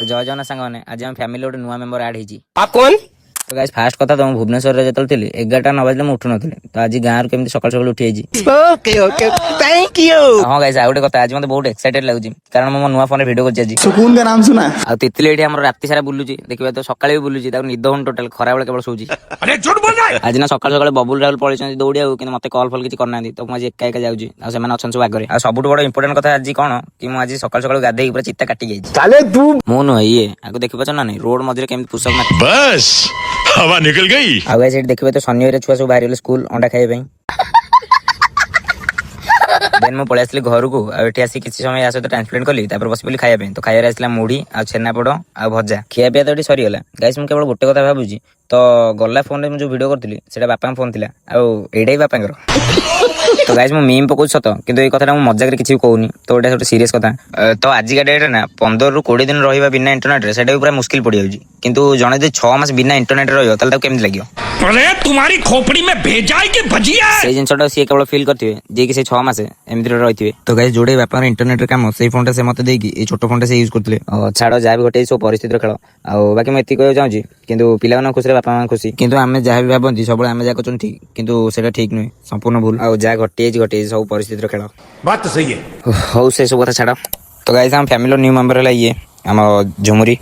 तो जय जगन्नाथ सांग मैंने आज हम फैमिली गोटे नुआ मेंबर ऐड होइछि। आप कौन? तो गाइस फास्ट कथा तो भुवनेश्वर रे जतल थिली 11टा 9 बजे मैं उठु नथिली तो आज गाँव केमती सकाळ सकाळ उठी आइछि। Okay okay thank you. हां गाइस आ गोटे कथा आज मते बहुत एक्साइटेड लाଗୁछि कारण मो नुआ फोन रे वीडियो करछि आज। सुकून का नाम सुना आ तितली एठी हमर राती सारा बुलुछि देखिबा तो सकाळे भी बुलुछि ताको निद होन टोटल खरा बेले केवल सोउछि। अरे झूठ बोल रहा है। आज ना सकाळ सकाळ बबुल राहुल पळिछन दौड़ी आउ किंतु मते कॉल फॉल किछि करना दी तो मु आज एका एका जाउछि आ सेमान अछन सब आगरे आ सबुट बड़ इंपोर्टेंट कथा आज कोन कि मु आज सकाळ सकाळ गाधेई पूरा चित्ता काटी जाइछि। साले तू मु न ये आको देखिबा छ ना नहीं रोड मझरे केमती पुस्तक मार बस हवा निकल गई। आ गाइस एठी देखिबा तो शनिवार छुआ सब बाहर स्कूल अंडा खाइबे देन मु पळे आसली घर को आ एठी आसी किछि समय आसे तो टाइम स्पेंड करली तापर बस बोली खाइबे पे तो खाइबे आसला मुढ़ी आ छेना पोड़ आ भजा खिया पिया तो एठी सरी गेला। गाइस मु केवल गोटे कथा भाबुजी तो गल्ला फोन रे मु जो वीडियो करथिली सेटा बापा फोन थिला आ एडै बापा कर तो गाइस मु मीम पकोछ सत किंतु ए कथाटा मु मजाक रे किछि कहूनी तो एटा छोटे सीरियस कथा। तो आज का डेट ना 15 रु 20 दिन रहिबा बिना इंटरनेट रे सेटा पूरा मुश्किल पड़ी जाउजी किंतु जणे जे 6 मास बिना इंटरनेट रहियो ताल ताको केमति लागियो। अरे तुम्हारी खोपड़ी में भेजा है कि भजिया है? से जिनसटा सी केवल फील करथिबे जे कि से 6 मास एमति रहिथिबे। तो गाइस जोडे बापा इंटरनेट रे काम से फोन टा से मते देकी ए छोटो फोन टा से यूज करथिले छाड़ो जा भी गोटे सो परिस्थिति रे खेल आ बाकी मैं एति कहय जाउजी किंतु पिला मन खुशी रे बापा मन खुशी किंतु आमे जा भी भाबंती सब आमे जा कचन ठीक किंतु सेटा ठीक नै संपूर्ण भूल आ जा घटे सब परिस्थिति रे खेल बात तो सही है। हो से सब कथा छाड़। तो गाइस हम फैमिली न्यू मेंबर हला ये हम झुमुरी